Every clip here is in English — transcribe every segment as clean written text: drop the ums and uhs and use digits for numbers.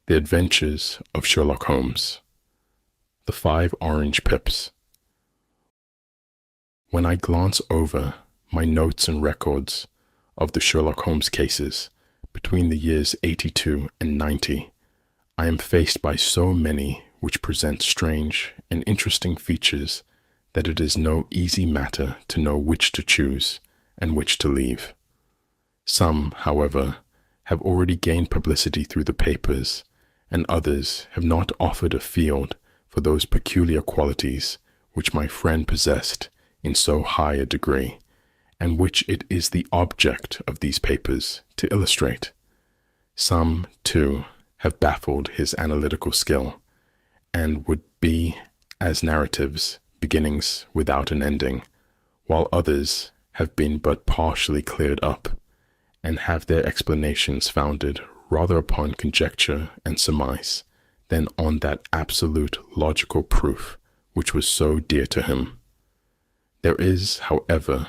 The Adventures of Sherlock Holmes. The 5 Orange Pips. When I glance over my notes and records of the Sherlock Holmes cases between the years 82 and 90, I am faced by so many which present strange and interesting features that it is no easy matter to know which to choose and which to leave. Some, however, have already gained publicity through the papers, and others have not offered a field for those peculiar qualities which my friend possessed in so high a degree, and which it is the object of these papers to illustrate. Some, too, have baffled his analytical skill, and would be as narratives, beginnings without an ending, while others have been but partially cleared up, and have their explanations founded rather upon conjecture and surmise than on that absolute logical proof which was so dear to him. There is, however,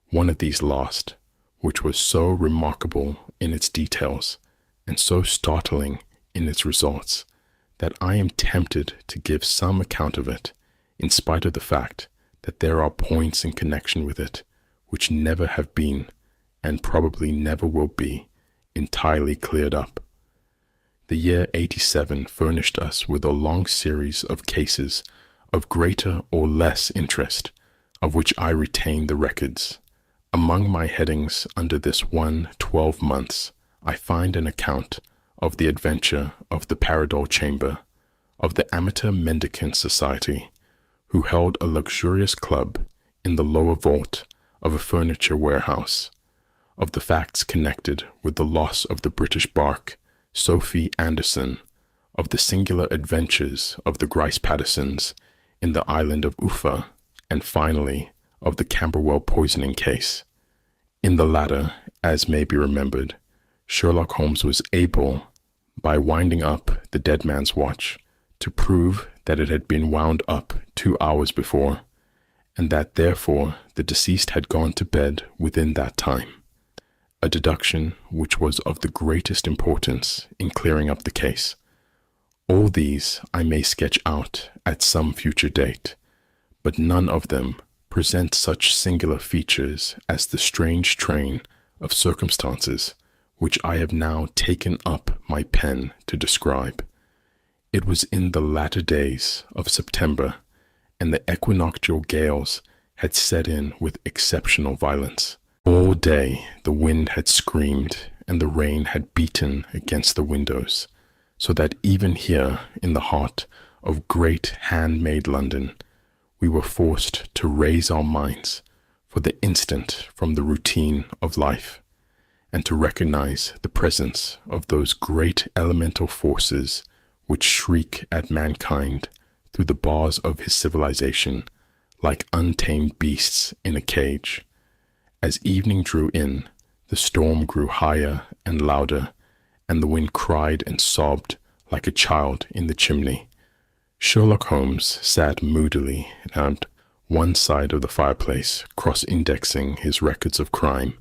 one of these last, which was so remarkable in its details and so startling in its results, that I am tempted to give some account of it, in spite of the fact that there are points in connection with it which never have been, and probably never will be, entirely cleared up. The year 87 furnished us with a long series of cases of greater or less interest, of which I retain the records. Among my headings under this one 12 months, I find an account of the adventure of the Paradol Chamber, of the Amateur Mendicant Society, who held a luxurious club in the lower vault of a furniture warehouse, of the facts connected with the loss of the British bark Sophie Anderson, of the singular adventures of the Grice Pattersons in the island of Uffa, and finally of the Camberwell poisoning case. In the latter, as may be remembered, Sherlock Holmes was able, by winding up the dead man's watch, to prove that it had been wound up 2 hours before, and that therefore the deceased had gone to bed within that time, a deduction which was of the greatest importance in clearing up the case. All these I may sketch out at some future date, but none of them present such singular features as the strange train of circumstances which I have now taken up my pen to describe. It was in the latter days of September, and the equinoctial gales had set in with exceptional violence. All day the wind had screamed and the rain had beaten against the windows, so that even here in the heart of great handmade London, we were forced to raise our minds for the instant from the routine of life, and to recognize the presence of those great elemental forces which shriek at mankind through the bars of his civilization like untamed beasts in a cage. As evening drew in, the storm grew higher and louder, and the wind cried and sobbed like a child in the chimney. Sherlock Holmes sat moodily at one side of the fireplace, cross-indexing his records of crime,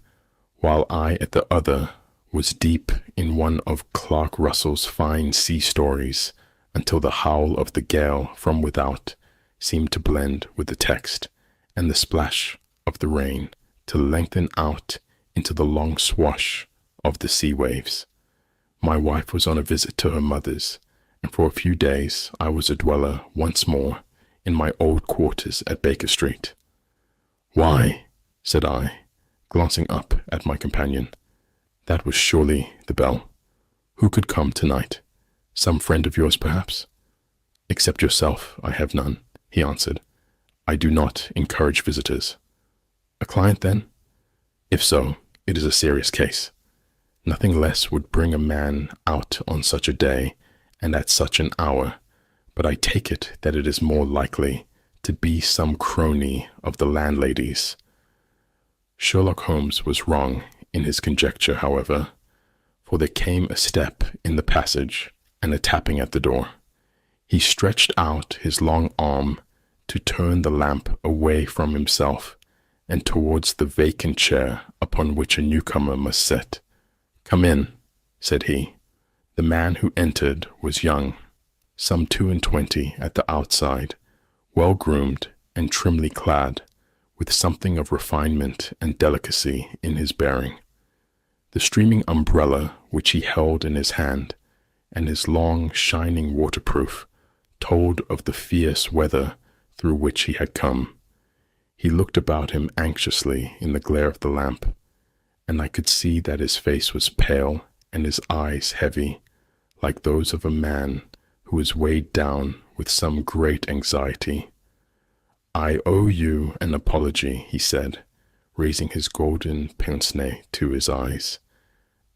while I at the other was deep in one of Clark Russell's fine sea stories, until the howl of the gale from without seemed to blend with the text, and the splash of the rain to lengthen out into the long swash of the sea waves. My wife was on a visit to her mother's, and for a few days I was a dweller once more in my old quarters at Baker Street. "Why," said I, glancing up at my companion, "that was surely the bell. Who could come tonight? Some friend of yours, perhaps?" "Except yourself, I have none," he answered. "I do not encourage visitors." "A client, then?" "If so, it is a serious case. Nothing less would bring a man out on such a day and at such an hour, but I take it that it is more likely to be some crony of the landlady's." Sherlock Holmes was wrong in his conjecture, however, for there came a step in the passage and a tapping at the door. He stretched out his long arm to turn the lamp away from himself and towards the vacant chair upon which a newcomer must sit. "Come in," said he. The man who entered was young, some 22 at the outside, well-groomed and trimly clad, with something of refinement and delicacy in his bearing. The streaming umbrella which he held in his hand, and his long, shining waterproof, told of the fierce weather through which he had come. He looked about him anxiously in the glare of the lamp, and I could see that his face was pale and his eyes heavy, like those of a man who is weighed down with some great anxiety. "I owe you an apology," he said, raising his golden pince-nez to his eyes.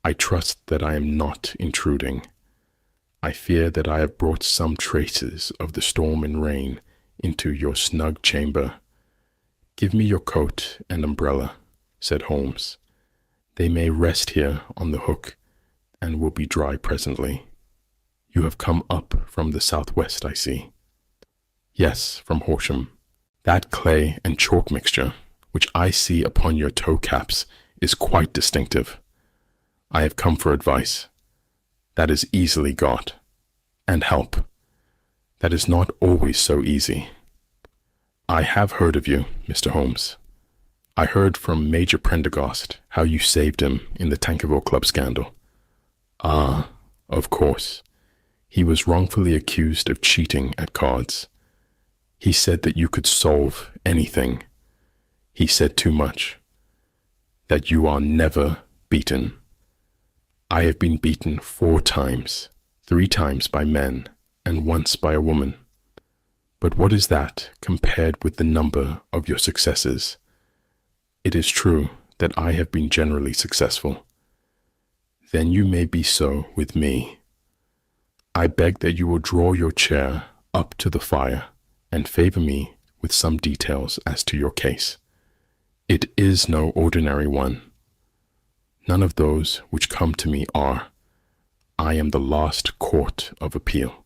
"I trust that I am not intruding. I fear that I have brought some traces of the storm and rain into your snug chamber." "Give me your coat and umbrella," said Holmes. "They may rest here on the hook and will be dry presently. You have come up from the southwest, I see." "Yes, from Horsham. That clay and chalk mixture, which I see upon your toe caps, is quite distinctive. I have come for advice. That is easily got. And help. That is not always so easy. I have heard of you, Mr. Holmes. I heard from Major Prendergast how you saved him in the Tankerville Club scandal." "Ah, of course. He was wrongfully accused of cheating at cards. He said that you could solve anything. He said too much. That you are never beaten. I have been beaten 4 times, 3 times by men, and once by a woman. But what is that compared with the number of your successes? It is true that I have been generally successful. Then you may be so with me. I beg that you will draw your chair up to the fire and favor me with some details as to your case. It is no ordinary one. None of those which come to me are. I am the last court of appeal.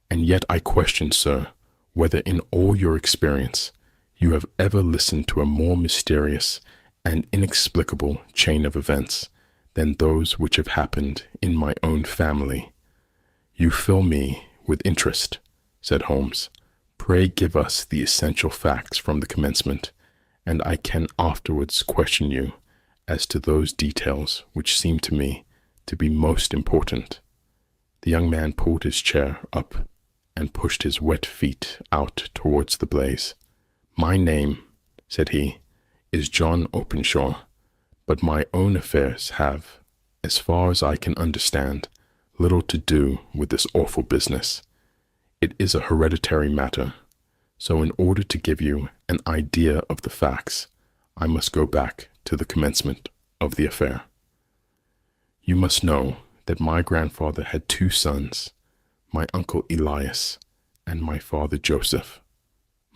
And yet I question, sir, whether in all your experience you have ever listened to a more mysterious and inexplicable chain of events than those which have happened in my own family. You fill me with interest," said Holmes. "Pray give us the essential facts from the commencement, and I can afterwards question you as to those details which seem to me to be most important." The young man pulled his chair up and pushed his wet feet out towards the blaze. "My name," said he, "is John Openshaw, but my own affairs have, as far as I can understand, little to do with this awful business. It is a hereditary matter, so in order to give you an idea of the facts, I must go back to the commencement of the affair. You must know that my grandfather had 2 sons, my uncle Elias and my father Joseph.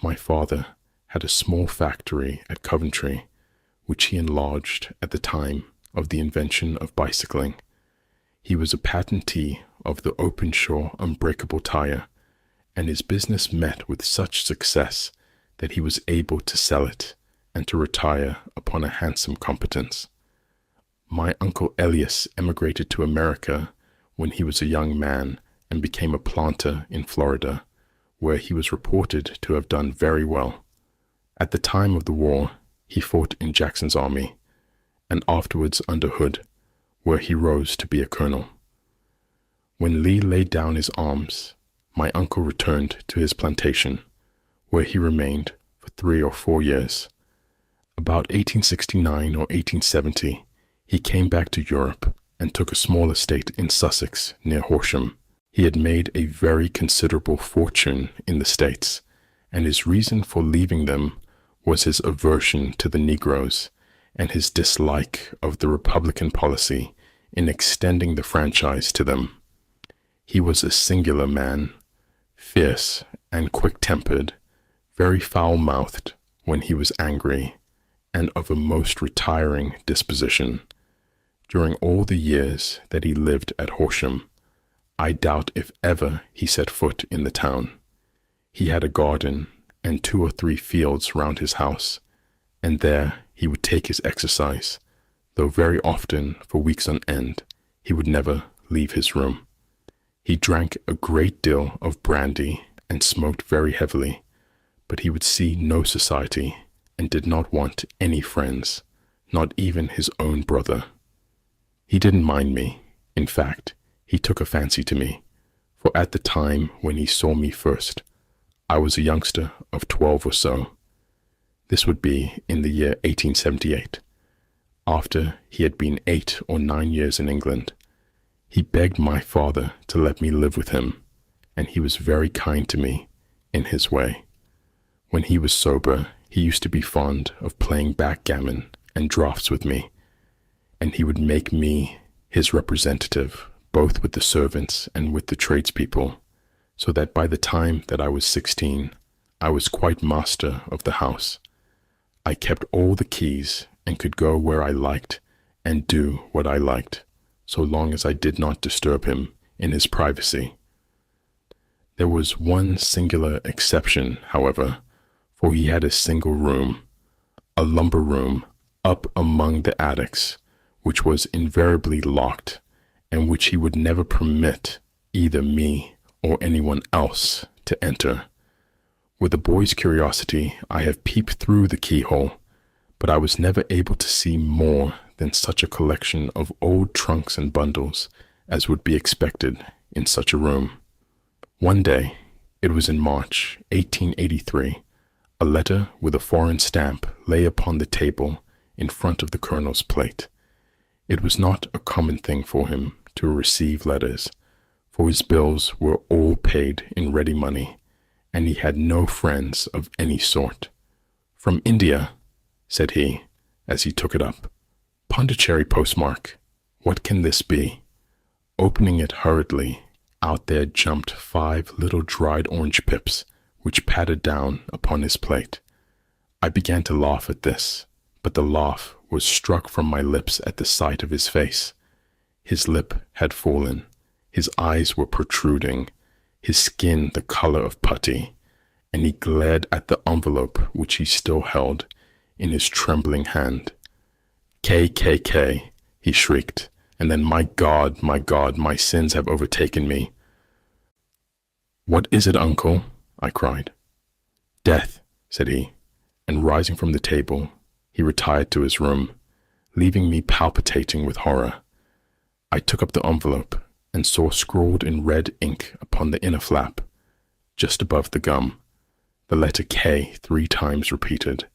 My father had a small factory at Coventry, which he enlarged at the time of the invention of bicycling. He was a patentee of the Openshaw unbreakable tire, and his business met with such success that he was able to sell it and to retire upon a handsome competence. My uncle Elias emigrated to America when he was a young man and became a planter in Florida, where he was reported to have done very well. At the time of the war, he fought in Jackson's army, and afterwards under Hood, where he rose to be a colonel. When Lee laid down his arms, my uncle returned to his plantation, where he remained for 3 or 4 years. About 1869 or 1870, he came back to Europe and took a small estate in Sussex near Horsham. He had made a very considerable fortune in the States, and his reason for leaving them was his aversion to the Negroes and his dislike of the Republican policy in extending the franchise to them. He was a singular man, fierce and quick-tempered, very foul-mouthed when he was angry, and of a most retiring disposition. During all the years that he lived at Horsham, I doubt if ever he set foot in the town. He had a garden and 2 or 3 fields round his house, and there he would take his exercise, though very often for weeks on end he would never leave his room. He drank a great deal of brandy and smoked very heavily, but he would see no society and did not want any friends, not even his own brother. He didn't mind me. In fact, he took a fancy to me, for at the time when he saw me first, I was a youngster of 12 or so. This would be in the year 1878, after he had been 8 or 9 years in England. He begged my father to let me live with him, and he was very kind to me in his way. When he was sober, he used to be fond of playing backgammon and draughts with me, and he would make me his representative both with the servants and with the tradespeople, so that by the time that I was 16, I was quite master of the house. I kept all the keys and could go where I liked and do what I liked, so long as I did not disturb him in his privacy. There was one singular exception, however, for he had a single room, a lumber room up among the attics, which was invariably locked, and which he would never permit either me or anyone else to enter. With a boy's curiosity, I have peeped through the keyhole, but I was never able to see more than such a collection of old trunks and bundles as would be expected in such a room. One day, it was in March 1883, a letter with a foreign stamp lay upon the table in front of the colonel's plate. It was not a common thing for him to receive letters, for his bills were all paid in ready money, and he had no friends of any sort. "From India," said he, as he took it up. "Pondicherry postmark. What can this be?" Opening it hurriedly, out there jumped 5 little dried orange pips, which pattered down upon his plate. I began to laugh at this, but the laugh was struck from my lips at the sight of his face. His lip had fallen, his eyes were protruding, his skin the color of putty, and he glared at the envelope which he still held in his trembling hand. "KKK," he shrieked, and then, my God, my sins have overtaken me." "What is it, uncle?" I cried. "Death," said he, and rising from the table, he retired to his room, leaving me palpitating with horror. I took up the envelope and saw scrawled in red ink upon the inner flap, just above the gum, the letter K 3 times repeated.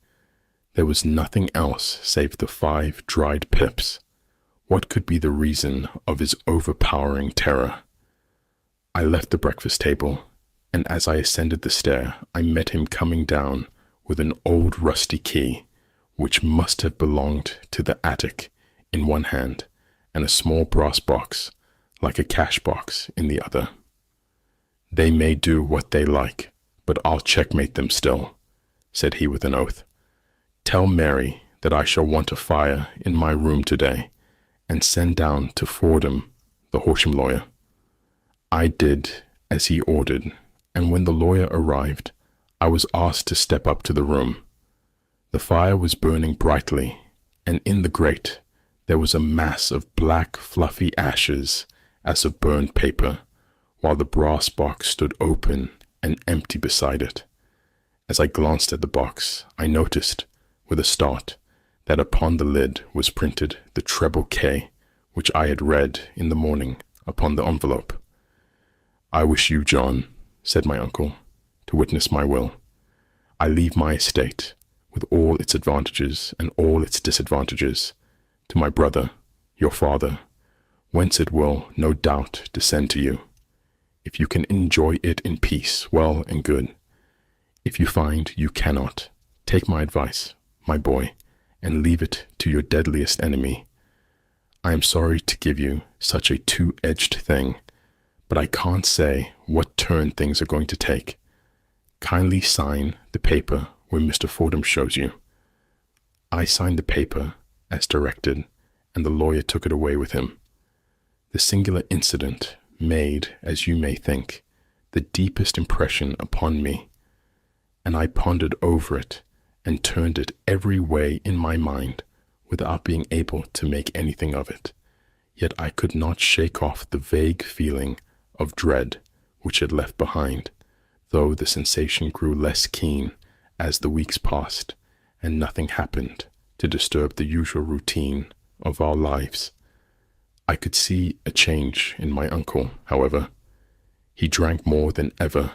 There was nothing else save the 5 dried pips. What could be the reason of his overpowering terror? I left the breakfast table, and as I ascended the stair, I met him coming down with an old rusty key, which must have belonged to the attic, in one hand, and a small brass box, like a cash box, in the other. "They may do what they like, but I'll checkmate them still," said he with an oath. "Tell Mary that I shall want a fire in my room today, and send down to Fordham, the Horsham lawyer." I did as he ordered, and when the lawyer arrived, I was asked to step up to the room. The fire was burning brightly, and in the grate there was a mass of black, fluffy ashes as of burned paper, while the brass box stood open and empty beside it. As I glanced at the box, I noticed, with a start, that upon the lid was printed the treble K, which I had read in the morning upon the envelope. "I wish you, John," said my uncle, "to witness my will. I leave my estate, with all its advantages and all its disadvantages, to my brother, your father, whence it will, no doubt, descend to you. If you can enjoy it in peace, well and good. If you find you cannot, take my advice, my boy, and leave it to your deadliest enemy. I am sorry to give you such a two-edged thing, but I can't say what turn things are going to take. Kindly sign the paper where Mr. Fordham shows you." I signed the paper as directed, and the lawyer took it away with him. The singular incident made, as you may think, the deepest impression upon me, and I pondered over it and turned it every way in my mind without being able to make anything of it. Yet I could not shake off the vague feeling of dread which it left behind, though the sensation grew less keen as the weeks passed and nothing happened to disturb the usual routine of our lives. I could see a change in my uncle, however. He drank more than ever,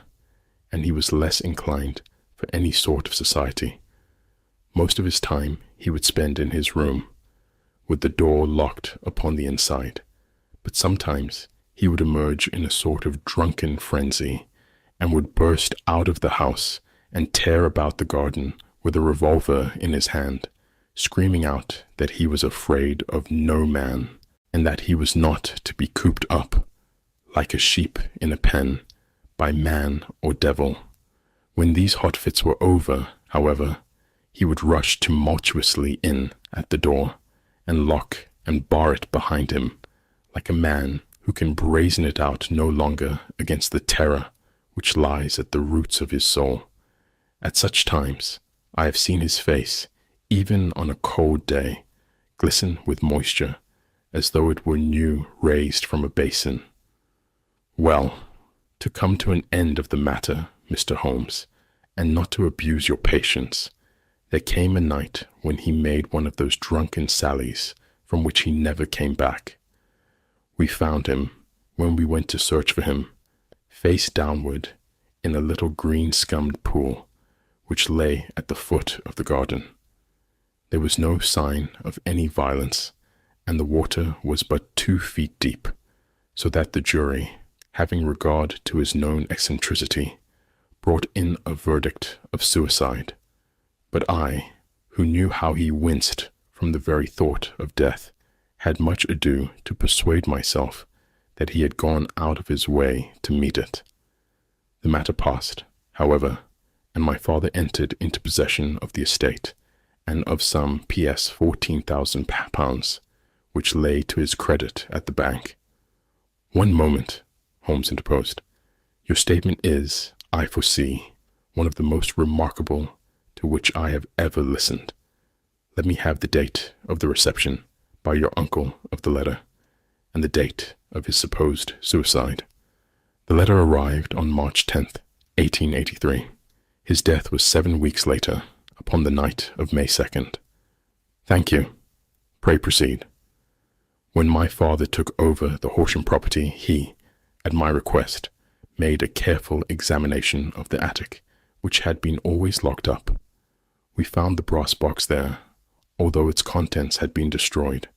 and he was less inclined for any sort of society. Most of his time he would spend in his room, with the door locked upon the inside, but sometimes he would emerge in a sort of drunken frenzy and would burst out of the house and tear about the garden with a revolver in his hand, screaming out that he was afraid of no man, and that he was not to be cooped up, like a sheep in a pen, by man or devil. When these hot fits were over, however, he would rush tumultuously in at the door, and lock and bar it behind him, like a man who can brazen it out no longer against the terror which lies at the roots of his soul. At such times, I have seen his face, even on a cold day, glisten with moisture, as though it were new raised from a basin. Well, to come to an end of the matter, Mr. Holmes, and not to abuse your patience, there came a night when he made one of those drunken sallies from which he never came back. We found him, when we went to search for him, face downward in a little green-scummed pool which lay at the foot of the garden. There was no sign of any violence, and the water was but 2 feet deep, so that the jury, having regard to his known eccentricity, brought in a verdict of suicide. But I, who knew how he winced from the very thought of death, had much ado to persuade myself that he had gone out of his way to meet it. The matter passed, however, and my father entered into possession of the estate, and of some P.S. £14,000, which lay to his credit at the bank. "One moment," Holmes interposed. "Your statement is, I foresee, one of the most remarkable to which I have ever listened. Let me have the date of the reception by your uncle of the letter, and the date of his supposed suicide." The letter arrived on March 10th, 1883. His death was 7 weeks later, upon the night of May 2nd. "Thank you. Pray proceed." When my father took over the Horsham property, he, at my request, made a careful examination of the attic, which had been always locked up. We found the brass box there, although its contents had been destroyed.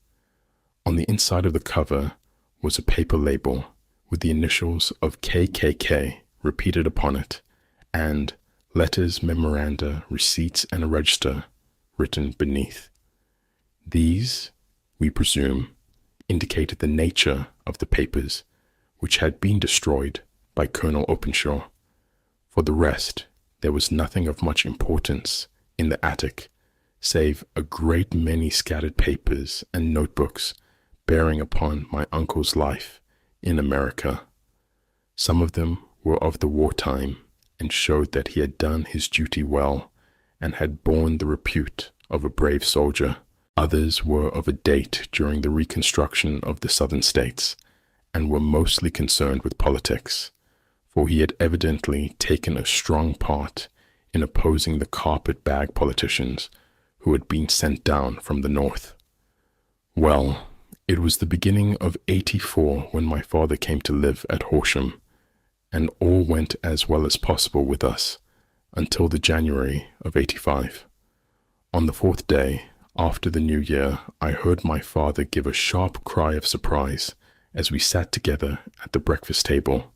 On the inside of the cover was a paper label with the initials of KKK repeated upon it, and letters, memoranda, receipts, and a register written beneath. These, we presume, indicated the nature of the papers which had been destroyed by Colonel Openshaw. For the rest, there was nothing of much importance in the attic, save a great many scattered papers and notebooks bearing upon my uncle's life in America. Some of them were of the wartime, and showed that he had done his duty well, and had borne the repute of a brave soldier. Others were of a date during the reconstruction of the Southern States, and were mostly concerned with politics, for he had evidently taken a strong part in opposing the carpet-bag politicians who had been sent down from the north. Well, it was the beginning of '84 when my father came to live at Horsham, and all went as well as possible with us until the January of '85. On the 4th day after the New Year, I heard my father give a sharp cry of surprise as we sat together at the breakfast table.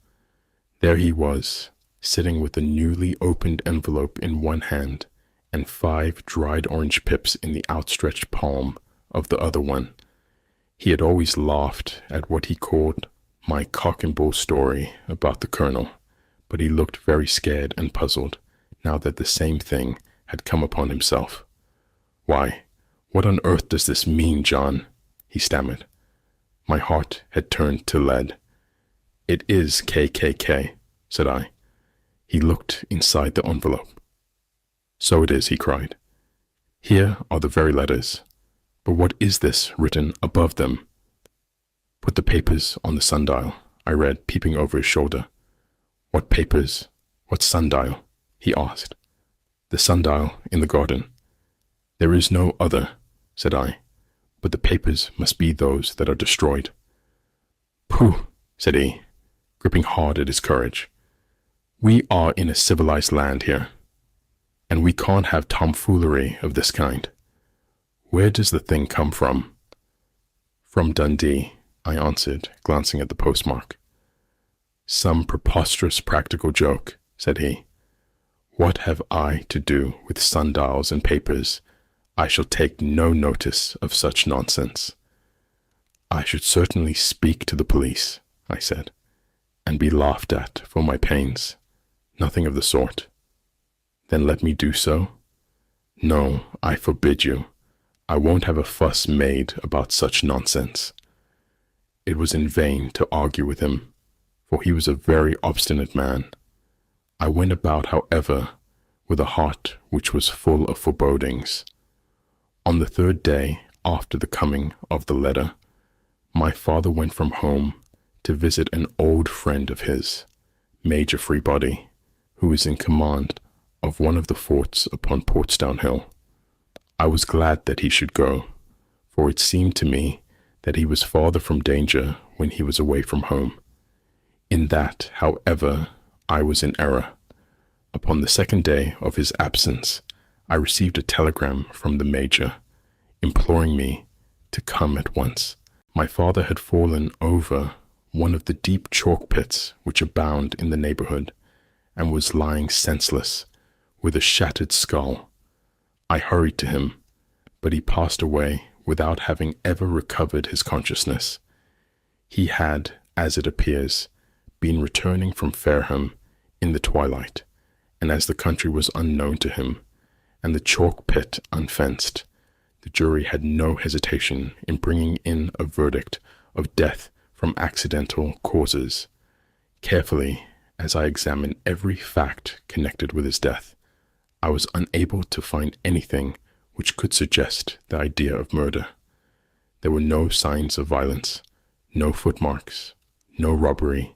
There he was, sitting with a newly opened envelope in one hand and 5 dried orange pips in the outstretched palm of the other one. He had always laughed at what he called my cock and bull story about the colonel, but he looked very scared and puzzled now that the same thing had come upon himself. "Why, what on earth does this mean, John?" he stammered. My heart had turned to lead. "It is KKK," said I. He looked inside the envelope. "So it is," he cried. "Here are the very letters. But what is this written above them?" Put the papers on the sundial, I read, peeping over his shoulder. What papers? What sundial? He asked. The sundial in the garden. There is no other, said I, but the papers must be those that are destroyed. Pooh, said he, gripping hard at his courage. We are in a civilized land here, and we can't have tomfoolery of this kind. Where does the thing come from? From Dundee, I answered, glancing at the postmark. Some preposterous practical joke, said he. What have I to do with sundials and papers? I shall take no notice of such nonsense. I should certainly speak to the police, I said, and be laughed at for my pains. Nothing of the sort. Then let me do so? No, I forbid you. I won't have a fuss made about such nonsense. It was in vain to argue with him, for he was a very obstinate man. I went about, however, with a heart which was full of forebodings. On the third day after the coming of the letter, my father went from home to visit an old friend of his, Major Freebody, who was in command of one of the forts upon Portsdown Hill. I was glad that he should go, for it seemed to me that he was farther from danger when he was away from home. In that, however, I was in error. Upon the second day of his absence, I received a telegram from the Major, imploring me to come at once. My father had fallen over one of the deep chalk pits which abound in the neighborhood, and was lying senseless, with a shattered skull. I hurried to him, but he passed away without having ever recovered his consciousness. He had, as it appears, been returning from Fareham in the twilight, and as the country was unknown to him, and the chalk pit unfenced, the jury had no hesitation in bringing in a verdict of death from accidental causes. Carefully, as I examined every fact connected with his death, I was unable to find anything which could suggest the idea of murder. There were no signs of violence, no footmarks, no robbery,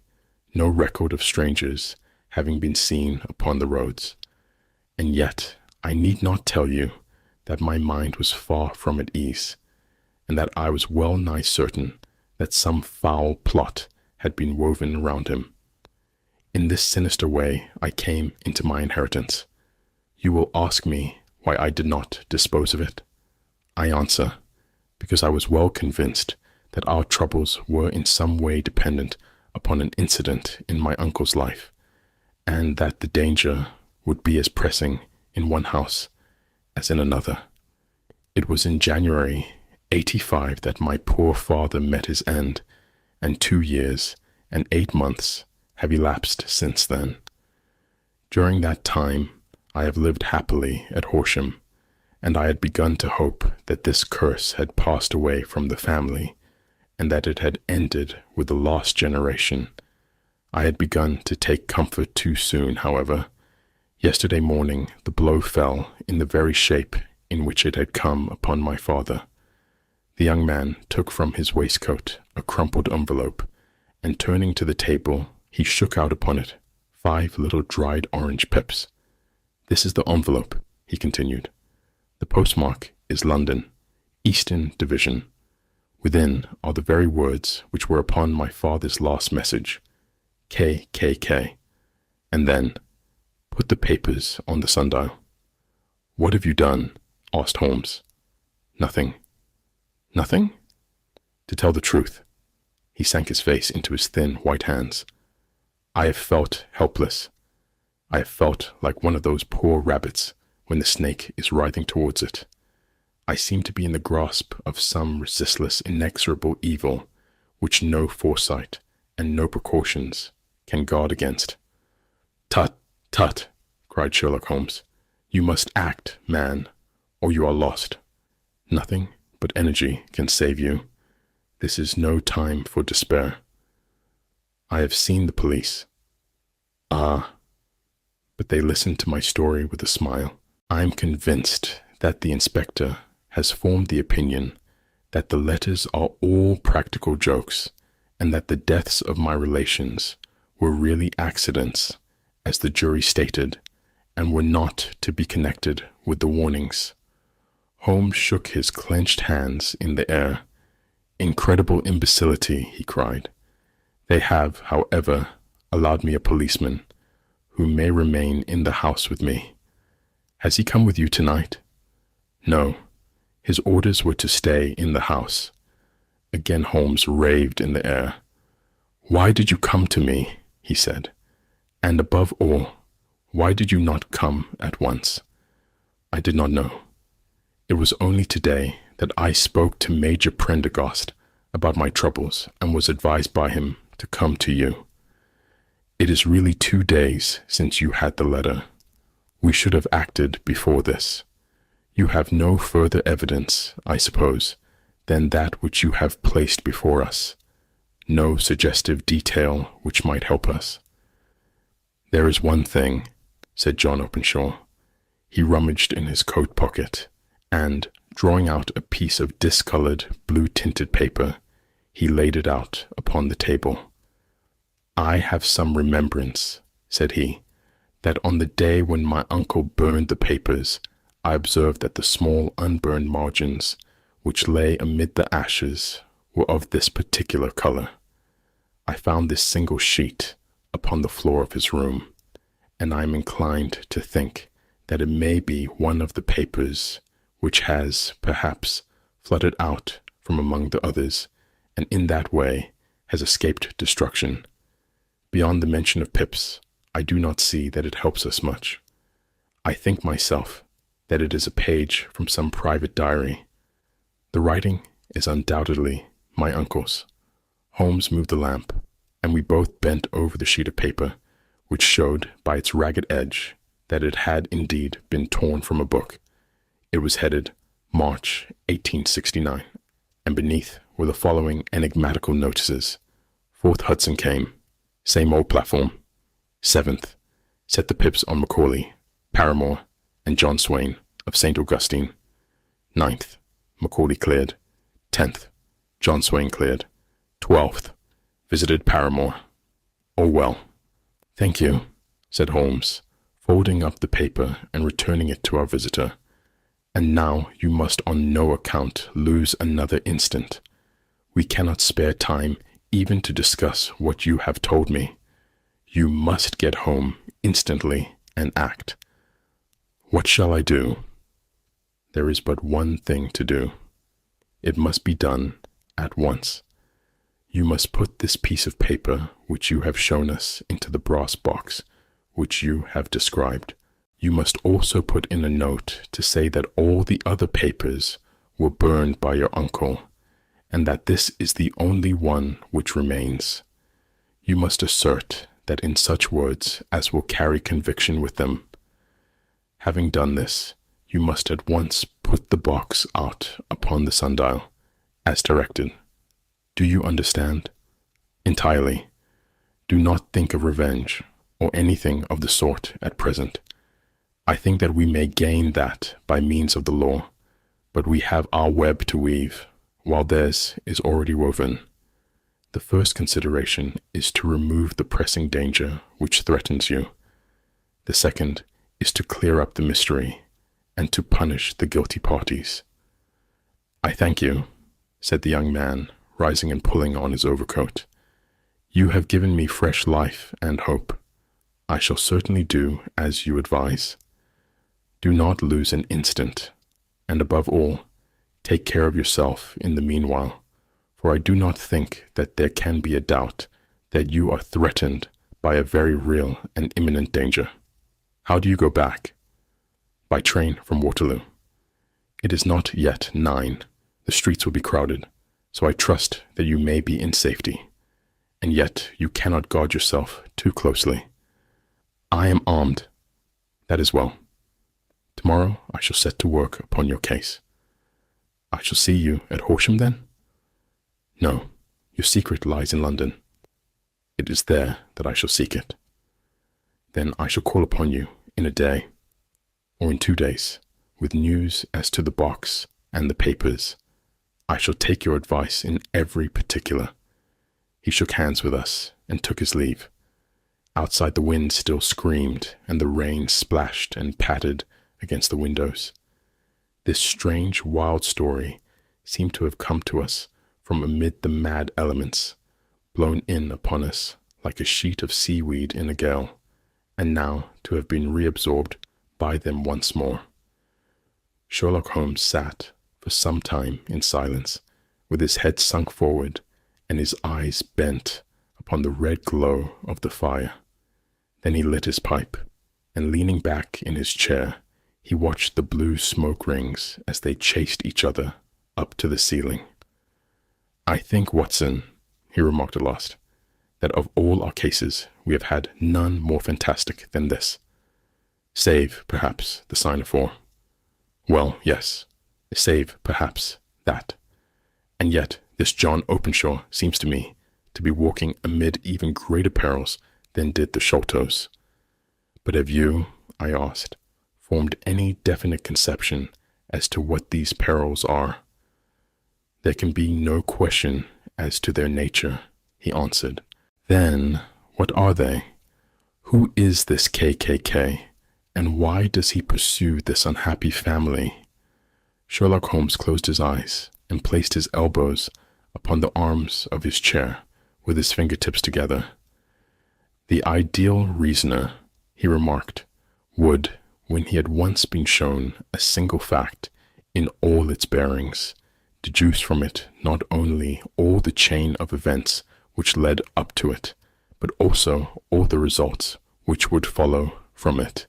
no record of strangers having been seen upon the roads. And yet, I need not tell you that my mind was far from at ease, and that I was well nigh certain that some foul plot had been woven around him. In this sinister way I came into my inheritance. You will ask me why I did not dispose of it. I answer, because I was well convinced that our troubles were in some way dependent upon an incident in my uncle's life, and that the danger would be as pressing in one house as in another. It was in January 85 that my poor father met his end, and 2 years and 8 months have elapsed since then. During that time, I have lived happily at Horsham, and I had begun to hope that this curse had passed away from the family, and that it had ended with the lost generation. I had begun to take comfort too soon, however. Yesterday morning the blow fell in the very shape in which it had come upon my father. The young man took from his waistcoat a crumpled envelope, and turning to the table, he shook out upon it 5 little dried orange pips. This is the envelope, he continued. The postmark is London, Eastern Division. Within are the very words which were upon my father's last message, KKK. And then, put the papers on the sundial. What have you done? Asked Holmes. Nothing. Nothing? To tell the truth. He sank his face into his thin white hands. I have felt helpless. I have felt like one of those poor rabbits when the snake is writhing towards it. I seem to be in the grasp of some resistless, inexorable evil which no foresight and no precautions can guard against. Tut, tut, cried Sherlock Holmes. You must act, man, or you are lost. Nothing but energy can save you. This is no time for despair. I have seen the police. Ah, but they listened to my story with a smile. I am convinced that the inspector has formed the opinion that the letters are all practical jokes, and that the deaths of my relations were really accidents, as the jury stated, and were not to be connected with the warnings. Holmes shook his clenched hands in the air. "Incredible imbecility," he cried. "They have, however, allowed me a policeman, who may remain in the house with me. Has he come with you tonight?" "No. His orders were to stay in the house." Again Holmes raved in the air. "Why did you come to me?" he said. "And above all, why did you not come at once?" "I did not know. It was only today that I spoke to Major Prendergast about my troubles and was advised by him to come to you. It is really 2 days since you had the letter. We should have acted before this. You have no further evidence, I suppose, than that which you have placed before us. No suggestive detail which might help us." "There is one thing," said John Openshaw. He rummaged in his coat pocket, and, drawing out a piece of discolored, blue-tinted paper, he laid it out upon the table. "I have some remembrance," said he, "that on the day when my uncle burned the papers, I observed that the small unburned margins which lay amid the ashes were of this particular color. I found this single sheet upon the floor of his room, and I am inclined to think that it may be one of the papers which has, perhaps, fluttered out from among the others, and in that way has escaped destruction. Beyond the mention of PIPS, I do not see that it helps us much. I think myself that it is a page from some private diary. The writing is undoubtedly my uncle's." Holmes moved the lamp, and we both bent over the sheet of paper, which showed by its ragged edge that it had indeed been torn from a book. It was headed March 1869, and beneath were the following enigmatical notices: 4th Hudson came, same old platform. 7th, set the pips on Macaulay, Paramore, and John Swain of St. Augustine. 9th, Macaulay cleared. 10th, John Swain cleared. 12th, visited Paramore. "Oh well." "Thank you," said Holmes, folding up the paper and returning it to our visitor. "And now you must on no account lose another instant. We cannot spare time even to discuss what you have told me. You must get home instantly and act." "What shall I do?" "There is but one thing to do. It must be done at once. You must put this piece of paper which you have shown us into the brass box which you have described. You must also put in a note to say that all the other papers were burned by your uncle, and that this is the only one which remains. You must assert that in such words as will carry conviction with them. Having done this, you must at once put the box out upon the sundial, as directed. Do you understand?" "Entirely. Do not think of revenge, or anything of the sort at present. I think that we may gain that by means of the law, but we have our web to weave, while theirs is already woven. The first consideration is to remove the pressing danger which threatens you. The second is to clear up the mystery, and to punish the guilty parties." "I thank you," said the young man, rising and pulling on his overcoat. "You have given me fresh life and hope. I shall certainly do as you advise. Do not lose an instant, and above all, take care of yourself in the meanwhile, for I do not think that there can be a doubt that you are threatened by a very real and imminent danger. How do you go back?" "By train from Waterloo. It is not yet 9. The streets will be crowded, so I trust that you may be in safety. And yet you cannot guard yourself too closely." "I am armed." "That is well. Tomorrow I shall set to work upon your case." "I shall see you at Horsham then?" "No, your secret lies in London. It is there that I shall seek it. Then I shall call upon you in a day, or in 2 days, with news as to the box and the papers. I shall take your advice in every particular. He shook hands with us and took his leave. Outside the wind still screamed and the rain splashed and pattered against the windows. This strange, wild story seemed to have come to us from amid the mad elements, blown in upon us like a sheet of seaweed in a gale, and now to have been reabsorbed by them once more. Sherlock Holmes sat for some time in silence, with his head sunk forward and his eyes bent upon the red glow of the fire. Then he lit his pipe, and leaning back in his chair, he watched the blue smoke rings as they chased each other up to the ceiling. "I think, Watson," he remarked at last, "that of all our cases we have had none more fantastic than this. Save, perhaps, the sign of 4. Well, yes, save, perhaps, that. And yet this John Openshaw seems to me to be walking amid even greater perils than did the Sholtos. But have you," I asked, "formed any definite conception as to what these perils are?" "There can be no question as to their nature," he answered. "Then what are they? Who is this KKK, and why does he pursue this unhappy family?" Sherlock Holmes closed his eyes and placed his elbows upon the arms of his chair with his fingertips together. "The ideal reasoner," he remarked, "would, when he had once been shown a single fact in all its bearings, deduce from it not only all the chain of events which led up to it, but also all the results which would follow from it.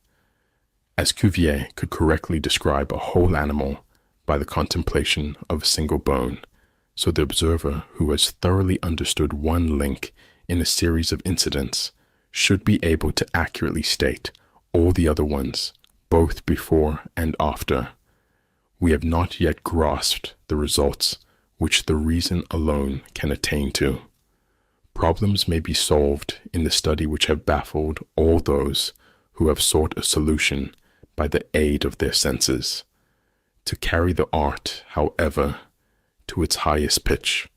As Cuvier could correctly describe a whole animal by the contemplation of a single bone, so the observer who has thoroughly understood one link in a series of incidents should be able to accurately state all the other ones, both before and after. We have not yet grasped the results which the reason alone can attain to. Problems may be solved in the study which have baffled all those who have sought a solution by the aid of their senses. To carry the art, however, to its highest pitch,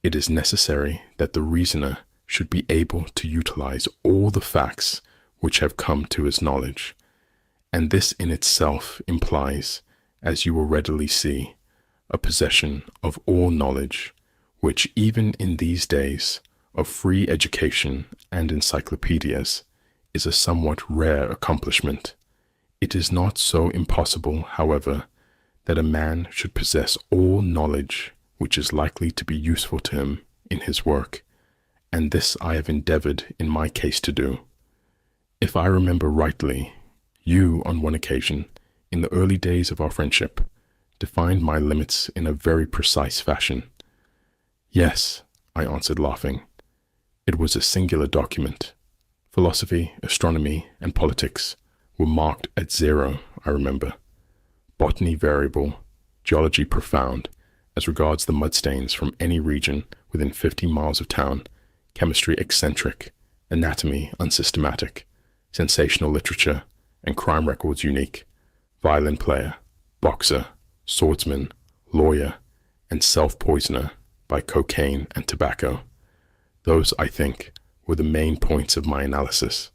it is necessary that the reasoner should be able to utilize all the facts which have come to his knowledge, and this in itself implies, as you will readily see, a possession of all knowledge, which even in these days of free education and encyclopedias is a somewhat rare accomplishment. It is not so impossible, however, that a man should possess all knowledge which is likely to be useful to him in his work, and this I have endeavored in my case to do. If I remember rightly, you, on one occasion, in the early days of our friendship, defined my limits in a very precise fashion. "Yes," I answered, laughing. "It was a singular document. Philosophy, astronomy, and politics were marked at 0, I remember. Botany variable, geology profound, as regards the mudstains from any region within 50 miles of town, chemistry eccentric, anatomy unsystematic, sensational literature, and crime records unique, violin player, boxer, swordsman, lawyer, and self-poisoner by cocaine and tobacco. Those, I think, were the main points of my analysis."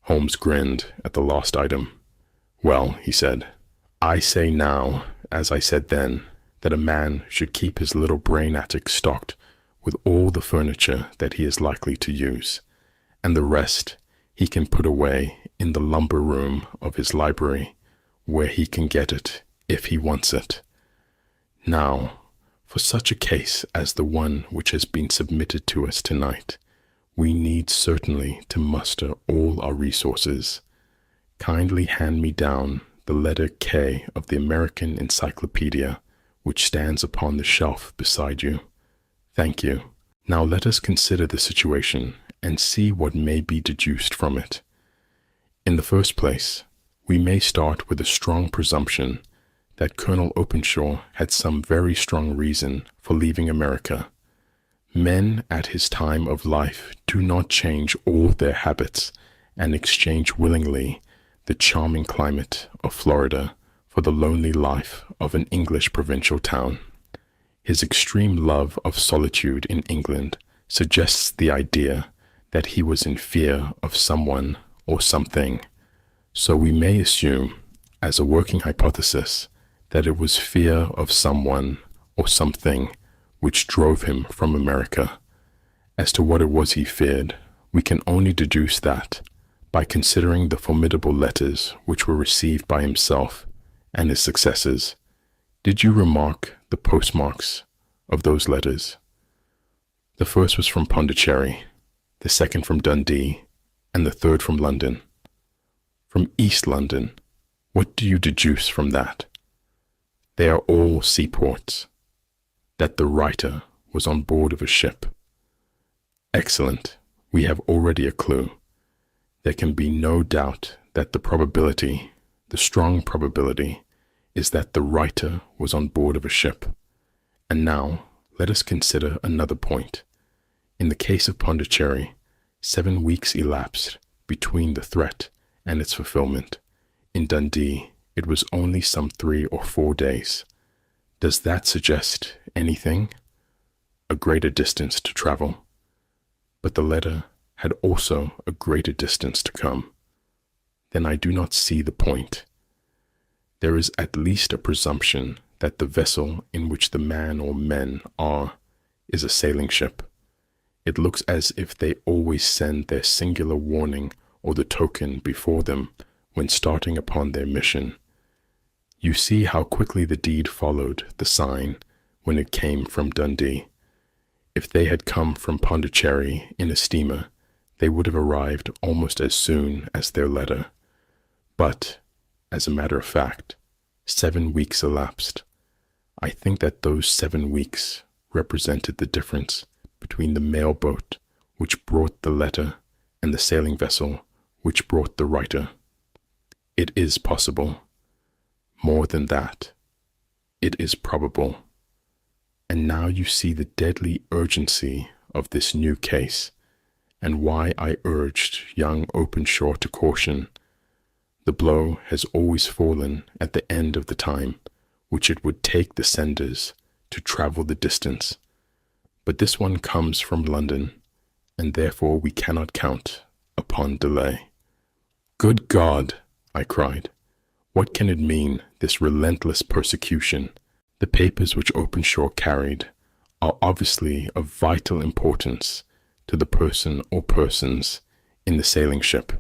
Holmes grinned at the last item. "Well," he said, "I say now, as I said then, that a man should keep his little brain attic stocked with all the furniture that he is likely to use, and the rest he can put away in the lumber room of his library, where he can get it if he wants it. Now, for such a case as the one which has been submitted to us tonight, we need certainly to muster all our resources. Kindly hand me down the letter K of the American Encyclopedia, which stands upon the shelf beside you. Thank you. Now let us consider the situation and see what may be deduced from it. In the first place, we may start with a strong presumption that Colonel Openshaw had some very strong reason for leaving America. Men at his time of life do not change all their habits and exchange willingly the charming climate of Florida for the lonely life of an English provincial town. His extreme love of solitude in England suggests the idea that he was in fear of someone or something. So we may assume, as a working hypothesis, that it was fear of someone or something which drove him from America. As to what it was he feared, we can only deduce that by considering the formidable letters which were received by himself and his successors. Did you remark the postmarks of those letters? The first was from Pondicherry, the second from Dundee, and the third from London. From East London, what do you deduce from that? They are all seaports. That the writer was on board of a ship. Excellent. We have already a clue. There can be no doubt that the probability, the strong probability, is that the writer was on board of a ship. And now, let us consider another point. In the case of Pondicherry, 7 weeks elapsed between the threat and its fulfillment. In Dundee, it was only some 3 or 4 days. Does that suggest anything? A greater distance to travel. But the letter had also a greater distance to come. Then I do not see the point. There is at least a presumption that the vessel in which the man or men are is a sailing ship. It looks as if they always send their singular warning or the token before them when starting upon their mission. You see how quickly the deed followed the sign when it came from Dundee. If they had come from Pondicherry in a steamer, they would have arrived almost as soon as their letter. But, as a matter of fact, 7 weeks elapsed. I think that those 7 weeks represented the difference between the mail boat which brought the letter and the sailing vessel which brought the writer. It is possible. More than that, it is probable. And now you see the deadly urgency of this new case, and why I urged young Openshaw to caution. The blow has always fallen at the end of the time which it would take the senders to travel the distance. But this one comes from London, and therefore we cannot count upon delay. Good God, I cried. What can it mean, this relentless persecution? The papers which Openshaw carried are obviously of vital importance to the person or persons in the sailing ship.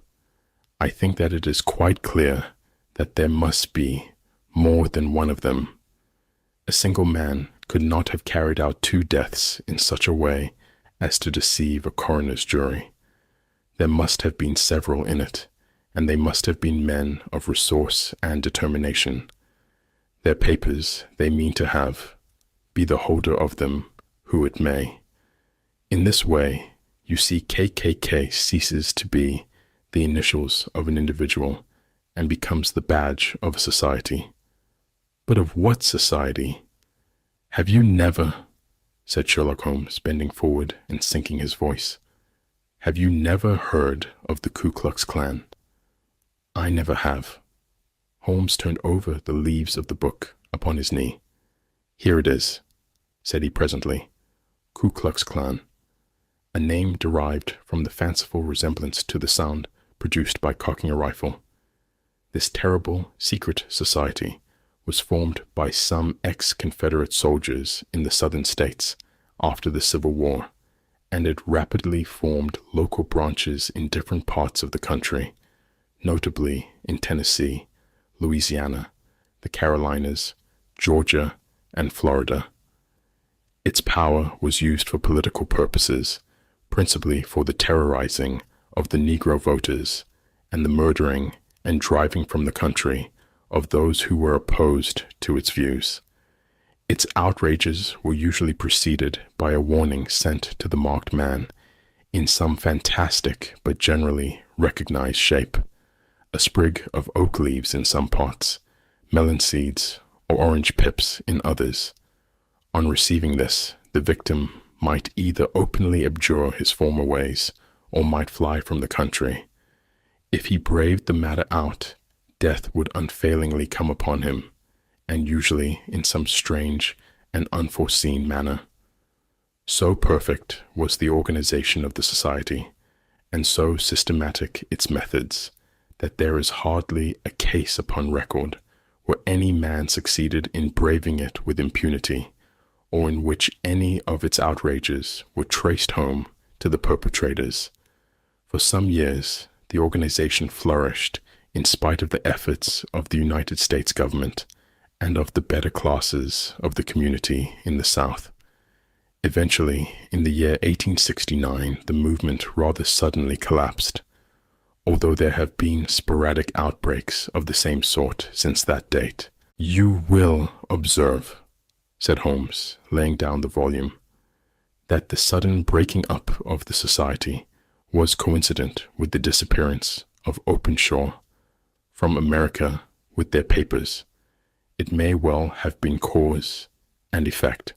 I think that it is quite clear that there must be more than one of them. A single man could not have carried out 2 deaths in such a way as to deceive a coroner's jury. There must have been several in it, and they must have been men of resource and determination. Their papers they mean to have, be the holder of them who it may. In this way, you see KKK ceases to be the initials of an individual and becomes the badge of a society. But of what society? Have you never, said Sherlock Holmes, bending forward and sinking his voice, have you never heard of the Ku Klux Klan? I never have. Holmes turned over the leaves of the book upon his knee. Here it is, said he presently. Ku Klux Klan, a name derived from the fanciful resemblance to the sound produced by cocking a rifle. This terrible secret society was formed by some ex-Confederate soldiers in the southern states after the Civil War, and it rapidly formed local branches in different parts of the country, notably in Tennessee, Louisiana, the Carolinas, Georgia, and Florida. Its power was used for political purposes, principally for the terrorizing of the Negro voters and the murdering and driving from the country of those who were opposed to its views. Its outrages were usually preceded by a warning sent to the marked man in some fantastic but generally recognized shape, a sprig of oak leaves in some parts, melon seeds, or orange pips in others. On receiving this, the victim might either openly abjure his former ways or might fly from the country. If he braved the matter out, death would unfailingly come upon him, and usually in some strange and unforeseen manner. So perfect was the organization of the society, and so systematic its methods, that there is hardly a case upon record where any man succeeded in braving it with impunity, or in which any of its outrages were traced home to the perpetrators. For some years, the organization flourished in spite of the efforts of the United States government and of the better classes of the community in the South. Eventually, in the year 1869, the movement rather suddenly collapsed, although there have been sporadic outbreaks of the same sort since that date. "You will observe," said Holmes, laying down the volume, "that the sudden breaking up of the society was coincident with the disappearance of Openshaw from America with their papers. It may well have been cause and effect.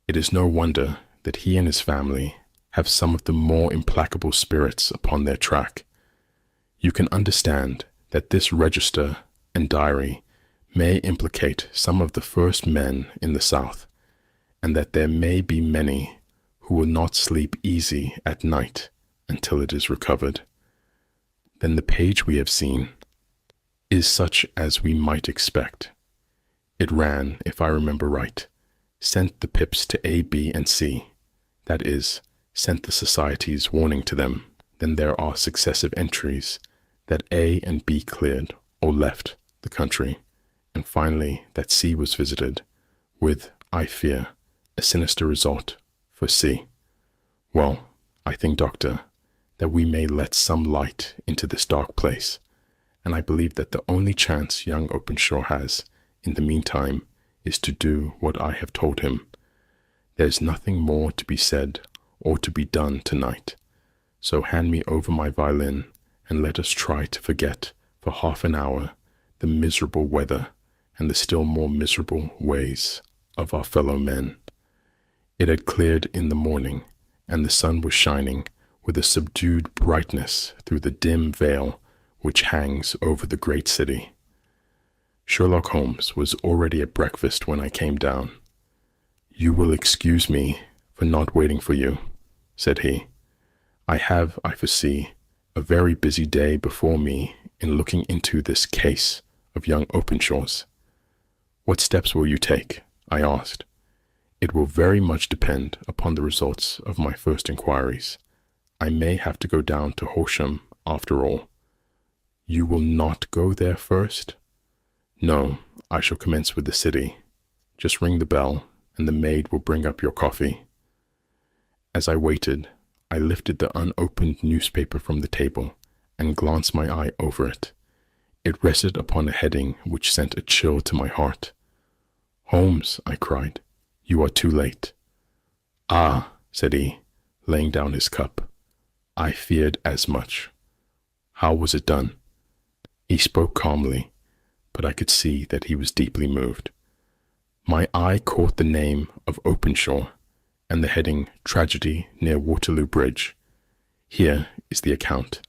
It is no wonder that he and his family have some of the more implacable spirits upon their track. You can understand that this register and diary may implicate some of the first men in the South, and that there may be many who will not sleep easy at night until it is recovered. Then the page we have seen is such as we might expect. It ran, if I remember right, sent the PIPS to A, B, and C, that is, sent the societies warning to them. Then there are successive entries that A and B cleared or left the country, and finally that C was visited, with, I fear, a sinister result for C. Well, I think, Doctor, that we may let some light into this dark place, and I believe that the only chance young Openshaw has, in the meantime, is to do what I have told him. There's nothing more to be said or to be done tonight, so hand me over my violin and let us try to forget for half an hour the miserable weather and the still more miserable ways of our fellow men." It had cleared in the morning, and the sun was shining with a subdued brightness through the dim veil which hangs over the great city. Sherlock Holmes was already at breakfast when I came down. "You will excuse me for not waiting for you," said he. "I have, I foresee, a very busy day before me in looking into this case of young Openshaw's." "What steps will you take?" I asked. "It will very much depend upon the results of my first inquiries. I may have to go down to Horsham after all." "You will not go there first?" "No, I shall commence with the city. Just ring the bell, and the maid will bring up your coffee." As I waited, I lifted the unopened newspaper from the table and glanced my eye over it. It rested upon a heading which sent a chill to my heart. "Holmes," I cried, "you are too late." "Ah," said he, laying down his cup, "I feared as much. How was it done?" He spoke calmly, but I could see that he was deeply moved. My eye caught the name of Openshaw and the heading "Tragedy near Waterloo Bridge." Here is the account.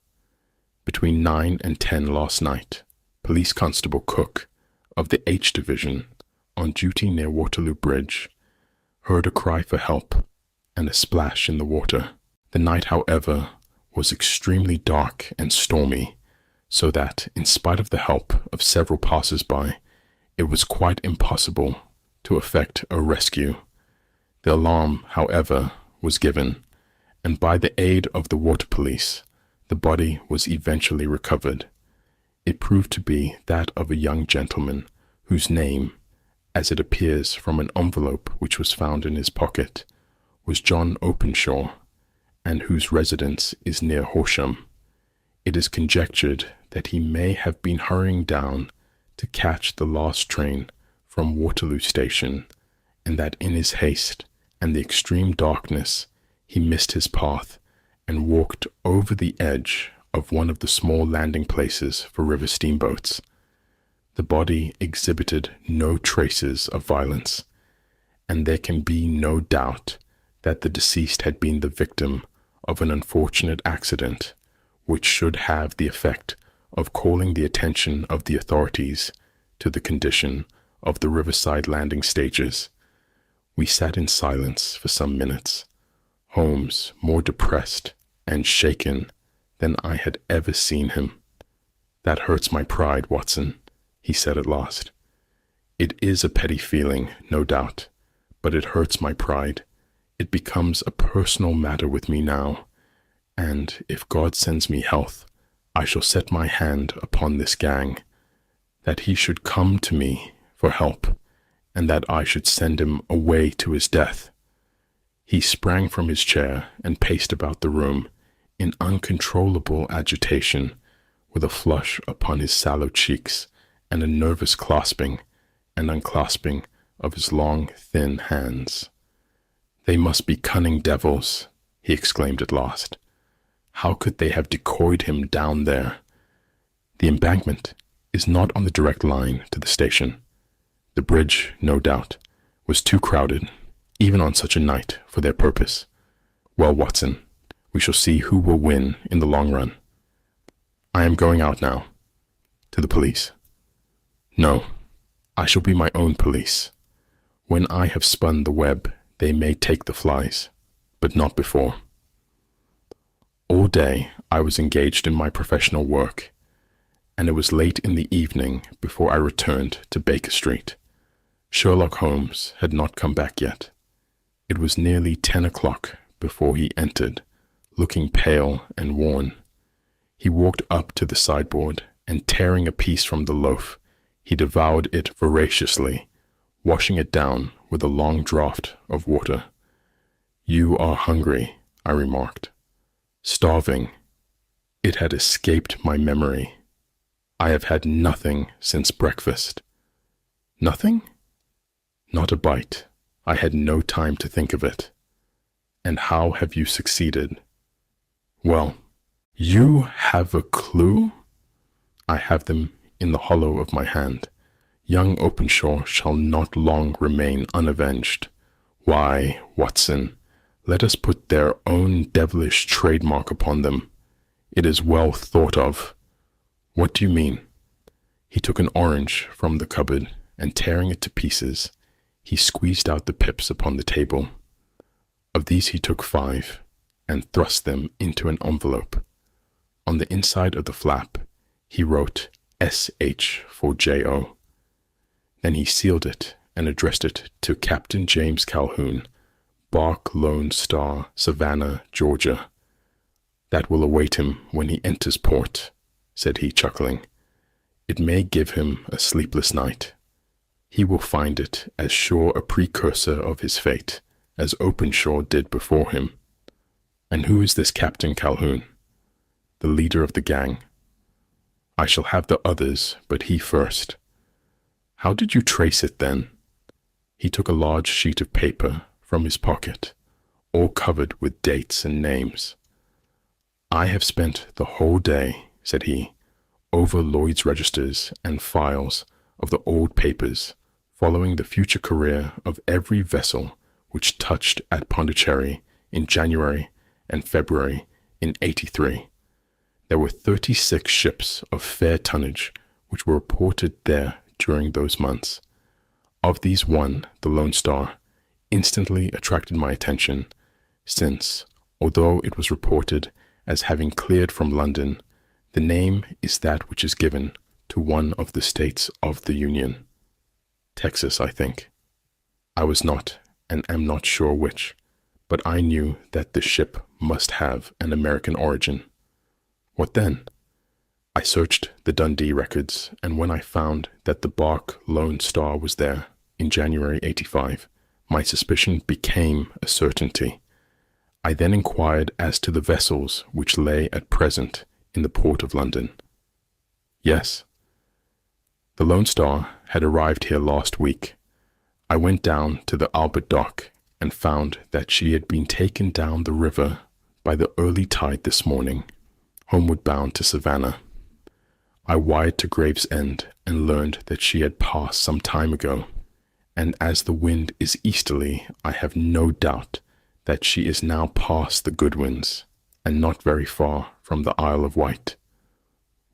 "Between 9 and 10 last night, Police Constable Cook of the H Division, on duty near Waterloo Bridge, heard a cry for help and a splash in the water. The night, however, was extremely dark and stormy, so that, in spite of the help of several passers-by, it was quite impossible to effect a rescue. The alarm, however, was given, and by the aid of the water police, the body was eventually recovered. It proved to be that of a young gentleman whose name, as it appears from an envelope which was found in his pocket, was John Openshaw, and whose residence is near Horsham. It is conjectured that he may have been hurrying down to catch the last train from Waterloo Station, and that in his haste and the extreme darkness he missed his path and walked over the edge of one of the small landing places for river steamboats. The body exhibited no traces of violence, and there can be no doubt that the deceased had been the victim of an unfortunate accident which should have the effect of calling the attention of the authorities to the condition of the riverside landing stages. We sat in silence for some minutes, Holmes more depressed and shaken than I had ever seen him. "That hurts my pride, Watson," he said at last. "It is a petty feeling, no doubt, but it hurts my pride. It becomes a personal matter with me now, and if God sends me health, I shall set my hand upon this gang. That he should come to me for help, and that I should send him away to his death." He sprang from his chair and paced about the room in uncontrollable agitation, with a flush upon his sallow cheeks and a nervous clasping and unclasping of his long, thin hands. "They must be cunning devils," he exclaimed at last. "How could they have decoyed him down there? The embankment is not on the direct line to the station. The bridge, no doubt, was too crowded, even on such a night, for their purpose. Well, Watson, we shall see who will win in the long run. I am going out now. To the police. No, I shall be my own police. When I have spun the web, they may take the flies, but not before." All day I was engaged in my professional work, and it was late in the evening before I returned to Baker Street. Sherlock Holmes had not come back yet. It was nearly 10 o'clock before he entered, looking pale and worn. He walked up to the sideboard, and tearing a piece from the loaf, he devoured it voraciously, washing it down with a long draught of water. "You are hungry," I remarked. "Starving." It had escaped my memory. "I have had nothing since breakfast." "Nothing?" "Not a bite. I had no time to think of it." "And how have you succeeded?" "Well, you have a clue?" "I have them in the hollow of my hand. Young Openshaw shall not long remain unavenged. Why, Watson, let us put their own devilish trademark upon them. It is well thought of." "What do you mean?" He took an orange from the cupboard, and tearing it to pieces, he squeezed out the pips upon the table. Of these he took 5, and thrust them into an envelope. On the inside of the flap, he wrote S.H. for J.O. Then he sealed it and addressed it to Captain James Calhoun, Bark Lone Star, Savannah, Georgia. "That will await him when he enters port," said he, chuckling. "It may give him a sleepless night. He will find it as sure a precursor of his fate as Openshaw did before him." "And who is this Captain Calhoun?" "The leader of the gang." "I shall have the others, but he first." "How did you trace it then?" He took a large sheet of paper from his pocket, all covered with dates and names. "I have spent the whole day," said he, "over Lloyd's registers and files of the old papers, following the future career of every vessel which touched at Pondicherry in January and February in '83. There were 36 ships of fair tonnage which were reported there during those months. Of these one, the Lone Star, instantly attracted my attention, since, although it was reported as having cleared from London, the name is that which is given to one of the states of the Union. Texas, I think. I was not, and am not sure which, but I knew that the ship must have an American origin. What then? I searched the Dundee records, and when I found that the bark Lone Star was there in January '85, my suspicion became a certainty. I then inquired as to the vessels which lay at present in the port of London. Yes. The Lone Star had arrived here last week. I went down to the Albert Dock and found that she had been taken down the river by the early tide this morning, homeward bound to Savannah. I wired to Gravesend and learned that she had passed some time ago, and as the wind is easterly, I have no doubt that she is now past the Goodwins, and not very far from the Isle of Wight.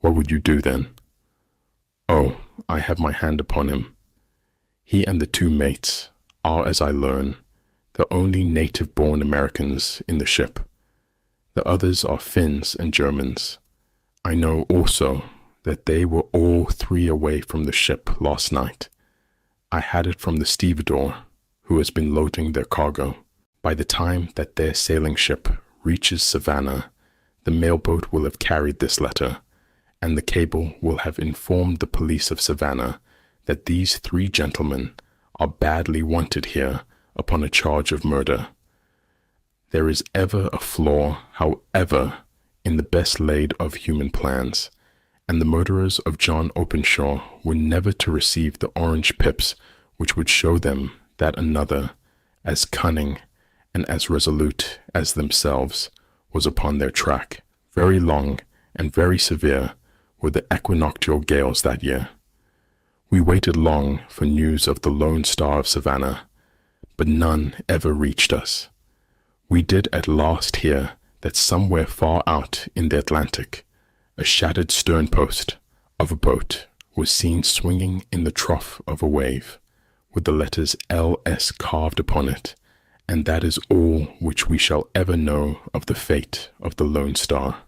What would you do then? Oh, I have my hand upon him. He and the 2 mates are, as I learn, the only native-born Americans in the ship. The others are Finns and Germans. I know also that they were all three away from the ship last night. I had it from the stevedore, who has been loading their cargo. By the time that their sailing ship reaches Savannah, the mailboat will have carried this letter, and the cable will have informed the police of Savannah that these three gentlemen are badly wanted here upon a charge of murder. There is ever a flaw, however, in the best laid of human plans, and the murderers of John Openshaw were never to receive the orange pips which would show them that another, as cunning and as resolute as themselves, was upon their track. Very long and very severe were the equinoctial gales that year. We waited long for news of the Lone Star of Savannah, but none ever reached us. We did at last hear that somewhere far out in the Atlantic, a shattered sternpost of a boat was seen swinging in the trough of a wave, with the letters LS carved upon it, and that is all which we shall ever know of the fate of the Lone Star.